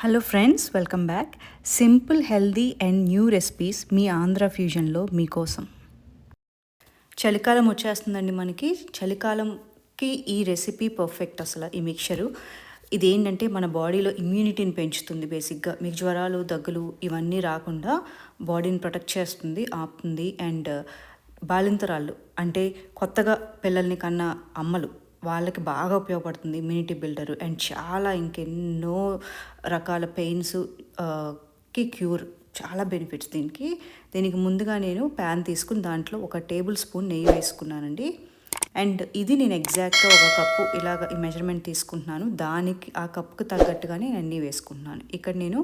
Hello friends, welcome back. Simple, healthy and new recipes మీ ఆంధ్ర ఫ్యూజన్లో మీకోసం. చలికాలం వచ్చేస్తుందండి మనకి. చలికాలంకి ఈ రెసిపీ పర్ఫెక్ట్. అసలు ఈ మిక్చరు ఇదేంటంటే మన బాడీలో ఇమ్యూనిటీని పెంచుతుంది. బేసిక్గా మీకు జ్వరాలు, దగ్గులు ఇవన్నీ రాకుండా బాడీని ప్రొటెక్ట్ చేస్తుంది, ఆపుతుంది. అండ్ బాలింతరాళ్ళు అంటే కొత్తగా పిల్లల్ని కన్న అమ్మలు, వాళ్ళకి బాగా ఉపయోగపడుతుంది ఇమ్యూనిటీ బిల్డరు. అండ్ చాలా ఇంకెన్నో రకాల పెయిన్స్ కి క్యూర్. చాలా బెనిఫిట్స్ దీనికి ముందుగా నేను ప్యాన్ తీసుకుని దాంట్లో 1 టేబుల్ స్పూన్ నెయ్యి వేసుకున్నానండి. అండ్ ఇది నేను ఎగ్జాక్ట్గా 1 కప్పు ఇలాగ ఈ మెజర్మెంట్ తీసుకుంటున్నాను. దానికి ఆ కప్పుకి తగ్గట్టుగానే నేను అన్నీ వేసుకుంటున్నాను. ఇక్కడ నేను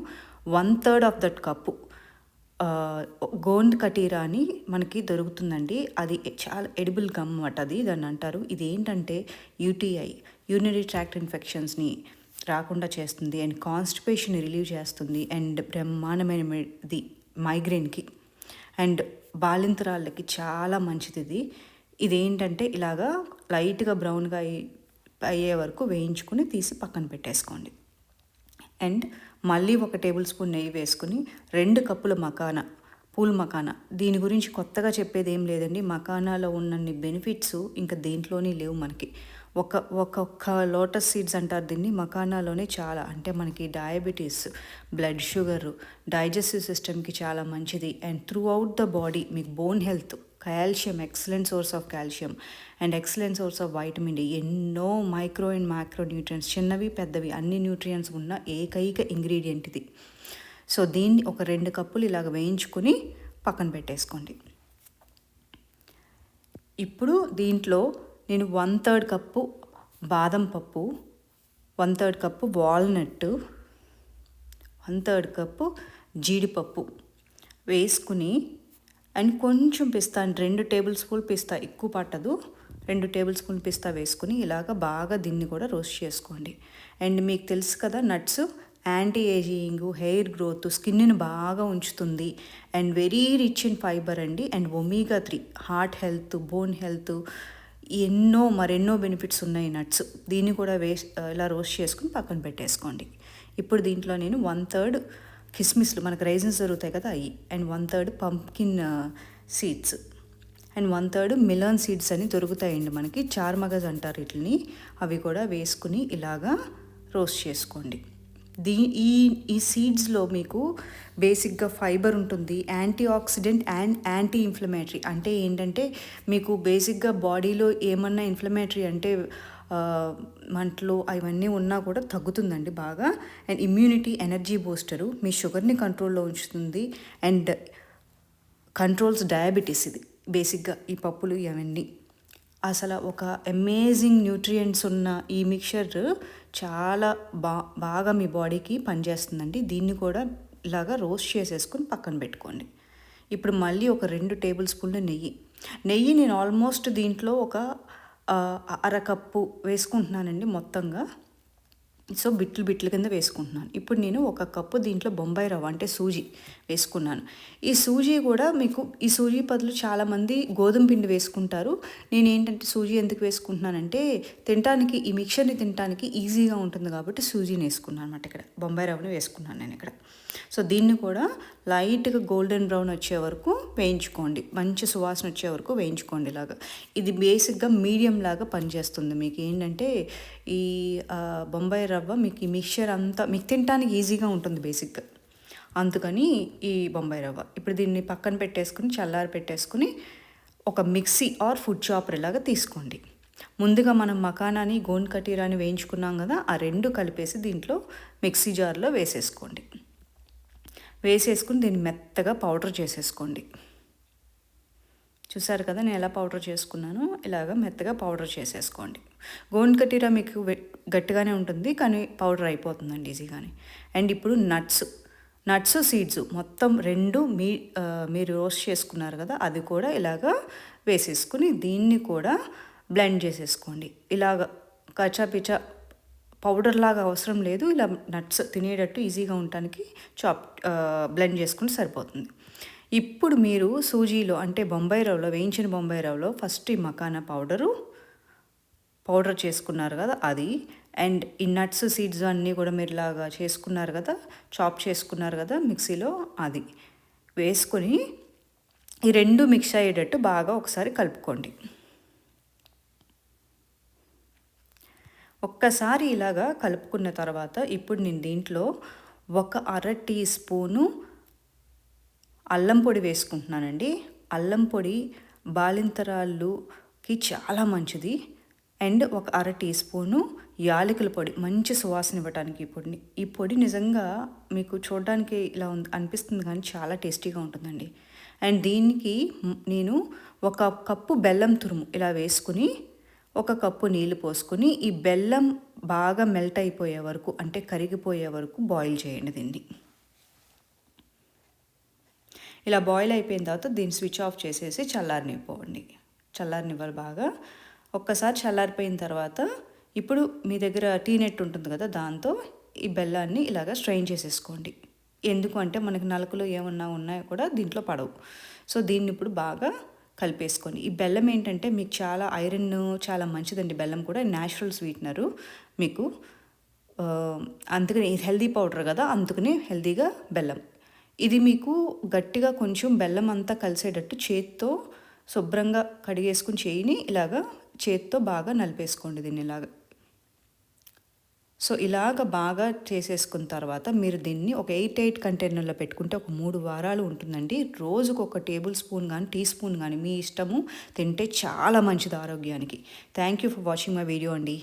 1/3 ఆఫ్ దట్ కప్పు గోంద్ కటీరా అని మనకి దొరుకుతుందండి. అది చాలా ఎడిబుల్ గమ్ అన్నమాట. దాన్ని అంటారు. ఇది ఏంటంటే యూటీఐ, యూరినరీ ట్రాక్ట్ ఇన్ఫెక్షన్స్ని రాకుండా చేస్తుంది. అండ్ కాన్స్టిపేషన్ రిలీవ్ చేస్తుంది. అండ్ బ్రహ్మాండమైనది మైగ్రేన్కి అండ్ బాలింతరాళ్ళకి చాలా మంచిది. ఇదేంటంటే ఇలాగా లైట్గా బ్రౌన్గా అయ్యే వరకు వేయించుకుని తీసి పక్కన పెట్టేసుకోండి. అండ్ మళ్ళీ 1 టేబుల్ స్పూన్ నెయ్యి వేసుకుని 2 కప్పుల మకానా, పూల్ మకానా. దీని గురించి కొత్తగా చెప్పేది ఏం లేదండి. మకానాలో ఉన్నన్ని బెనిఫిట్స్ ఇంకా దేంట్లోనే లేవు మనకి. ఒక్కొక్క లోటస్ సీడ్స్ అంటారు దీన్ని. మకానాలోనే చాలా, అంటే మనకి డయాబెటీస్, బ్లడ్ షుగరు, డైజెస్టివ్ సిస్టమ్కి చాలా మంచిది. And throughout the body మీకు bone health, calcium, excellent source of calcium and excellent source of vitamin D, ఎన్నో మైక్రో అండ్ మ్యాక్రో న్యూట్రియంట్స్, చిన్నవి పెద్దవి అన్ని న్యూట్రియంట్స్ ఉన్న ఏకైక ఇంగ్రీడియంట్ ఇది. సో దీన్ని ఒక 2 కప్పులు ఇలాగ వేయించుకొని పక్కన పెట్టేసుకోండి. ఇప్పుడు దీంట్లో నేను 1/3 కప్పు బాదం పప్పు, 1/3 కప్పు వాల్నట్, 1/3 కప్పు జీడిపప్పు వేసుకుని అండ్ కొంచెం పిస్తా, 2 టేబుల్ స్పూన్ పిస్తా, ఎక్కువ పట్టదు, 2 టేబుల్ స్పూన్ పిస్తా వేసుకుని ఇలాగ బాగా దీన్ని కూడా రోస్ట్ చేసుకోండి. అండ్ మీకు తెలుసు కదా, nuts anti ageing, hair growth, స్కిన్ను బాగా ఉంచుతుంది. And very rich in fibre అండి. And omega 3, heart health, bone health, మరెన్నో బెనిఫిట్స్ ఉన్నాయి నట్స్. దీన్ని కూడా ఇలా రోస్ట్ చేసుకుని పక్కన పెట్టేసుకోండి. ఇప్పుడు దీంట్లో నేను 1/3 కిస్మిస్లు, మనకు రైజన్స్ దొరుకుతాయి కదా అవి, and 1/3 pumpkin seeds and 1/3 melon seeds అని దొరుకుతాయండి మనకి. చార్మగజ్ అంటారు వీటిని. అవి కూడా వేసుకుని ఇలాగా రోస్ట్ చేసుకోండి. ఈ సీడ్స్లో మీకు బేసిక్గా ఫైబర్ ఉంటుంది, anti oxidant and anti inflammatory. అంటే ఏంటంటే మీకు బేసిక్గా బాడీలో ఏమన్నా ఇన్ఫ్లమేటరీ అంటే మంటలు అవన్నీ ఉన్నా కూడా తగ్గుతుందండి బాగా. అండ్ ఇమ్యూనిటీ, ఎనర్జీ బూస్టరు, మీ షుగర్ని కంట్రోల్లో ఉంచుతుంది అండ్ కంట్రోల్స్ డయాబెటీస్. ఇది బేసిక్గా ఈ పప్పులు ఇవన్నీ అసలు ఒక అమేజింగ్ న్యూట్రియంట్స్ ఉన్న ఈ మిక్చర్ చాలా బాగా మీ బాడీకి పనిచేస్తుందండి. దీన్ని కూడా ఇలాగా రోస్ట్ చేసేసుకొని పక్కన పెట్టుకోండి. ఇప్పుడు మళ్ళీ ఒక 2 టేబుల్ స్పూన్ల నెయ్యి నేను ఆల్మోస్ట్ దీంట్లో ఒక 1/2 కప్పు వేసుకుంటున్నానండి మొత్తంగా. సో బిట్లు కింద వేసుకుంటున్నాను. ఇప్పుడు నేను 1 కప్పు దీంట్లో బొంబాయి రవ్వ అంటే సూజీ వేసుకున్నాను. ఈ సూజీ కూడా మీకు, ఈ సూజీ బదులు చాలామంది గోధుమ పిండి వేసుకుంటారు. నేను ఏంటంటే సూజీ ఎందుకు వేసుకుంటున్నానంటే తినటానికి, ఈ మిక్చర్ని తినటానికి ఈజీగా ఉంటుంది కాబట్టి సూజీని వేసుకున్నాను అనమాట. ఇక్కడ బొంబాయి రవ్వని వేసుకున్నాను నేను ఇక్కడ. సో దీన్ని కూడా లైట్గా గోల్డెన్ బ్రౌన్ వచ్చే వరకు వేయించుకోండి, మంచి సువాసన వచ్చే వరకు వేయించుకోండి ఇలాగా. ఇది బేసిక్గా మీడియం లాగా పనిచేస్తుంది. మీకు ఏంటంటే ఈ బొంబాయి రవ్వ మీకు ఈ మిక్చర్ అంతా మీకు తినడానికి ఈజీగా ఉంటుంది బేసిక్గా, అందుకని ఈ బొంబాయి రవ్వ. ఇప్పుడు దీన్ని పక్కన పెట్టేసుకుని చల్లారి పెట్టేసుకుని ఒక మిక్సీ ఆర్ ఫుడ్ చాపర్ ఇలాగా తీసుకోండి. ముందుగా మనం మకానాని, గోంద్ కటీరాని వేయించుకున్నాం కదా, ఆ 2 కలిపేసి దీంట్లో మిక్సీ జార్లో వేసేసుకుని దీన్ని మెత్తగా పౌడర్ చేసేసుకోండి. చూసారు కదా నేను ఎలా పౌడర్ చేసుకున్నాను. ఇలాగ మెత్తగా పౌడర్ చేసేసుకోండి. గోంద్ కటీరా మీకు గట్టిగానే ఉంటుంది కానీ పౌడర్ అయిపోతుందండి ఈజీగానే. అండ్ ఇప్పుడు నట్స్ సీడ్స్ మొత్తం 2 మీరు రోస్ట్ చేసుకున్నారు కదా, అది కూడా ఇలాగా వేసేసుకుని దీన్ని కూడా బ్లెండ్ చేసేసుకోండి. ఇలాగ కచ్చాపిచ్చా పౌడర్ లాగా అవసరం లేదు. ఇలా నట్స్ తినేటట్టు ఈజీగా ఉండటానికి బ్లెండ్ చేసుకుని సరిపోతుంది. ఇప్పుడు మీరు సూజీలో అంటే బొంబాయి రవ్వలో, వేయించిన బొంబాయి రవ్వలో ఫస్ట్ ఈ మకానా పౌడర్ చేసుకున్నారు కదా, అది అండ్ ఈ నట్స్ సీడ్స్ అన్నీ కూడా మీరు ఇలాగా చేసుకున్నారు కదా, చాప్ చేసుకున్నారు కదా మిక్సీలో, అది వేసుకొని ఈ రెండు మిక్స్ అయ్యేటట్టు బాగా ఒకసారి కలుపుకోండి. ఒక్కసారి ఇలాగా కలుపుకున్న తర్వాత ఇప్పుడు నేను దీంట్లో 1/2 టీ స్పూను అల్లం పొడి వేసుకుంటున్నానండి. అల్లం పొడి బాలింతరాళ్ళుకి చాలా మంచిది. అండ్ 1/2 టీ స్పూను యాలకుల పొడి, మంచి సువాసన ఇవ్వడానికి ఈ పొడి నిజంగా మీకు చూడడానికి ఇలా అనిపిస్తుంది కానీ చాలా టేస్టీగా ఉంటుందండి. అండ్ దీనికి నేను 1 కప్పు బెల్లం తురుము ఇలా వేసుకుని 1 కప్పు నీళ్ళు పోసుకొని ఈ బెల్లం బాగా మెల్ట్ అయిపోయే వరకు, అంటే కరిగిపోయే వరకు బాయిల్ చేయండి దీన్ని. ఇలా బాయిల్ అయిపోయిన తర్వాత దీన్ని స్విచ్ ఆఫ్ చేసేసి చల్లారనివ్వాలి బాగా. ఒక్కసారి చల్లారిపోయిన తర్వాత ఇప్పుడు మీ దగ్గర టీ నెట్ ఉంటుంది కదా, దాంతో ఈ బెల్లాన్ని ఇలాగ స్ట్రెయిన్ చేసేసుకోండి. ఎందుకు అంటే మనకి నలుకలు ఏమన్నా ఉన్నాయో కూడా దీంట్లో పడవు. సో దీన్ని ఇప్పుడు బాగా కలిపేసుకొని, ఈ బెల్లం ఏంటంటే మీకు చాలా ఐరన్ చాలా మంచిదండి. బెల్లం కూడా న్యాచురల్ స్వీట్నరు మీకు, అందుకని హెల్దీ పౌడర్ కదా, అందుకని హెల్దీగా బెల్లం. ఇది మీకు గట్టిగా కొంచెం బెల్లం అంతా కలిసేటట్టు చేత్తో శుభ్రంగా కడిగేసుకుని చేయిని ఇలాగా చేత్తో బాగా నలిపేసుకోండి దీన్ని ఇలాగా. సో ఇలాగ బాగా చేసేసుకున్న తర్వాత మీరు దీన్ని ఒక 8 కంటైనర్లో పెట్టుకుంటే ఒక 3 వారాలు ఉంటుందండి. రోజుకు 1 టేబుల్ స్పూన్ కానీ టీ స్పూన్ కానీ మీ ఇష్టము, తింటే చాలా మంచిది ఆరోగ్యానికి. Thank you for watching my video అండి.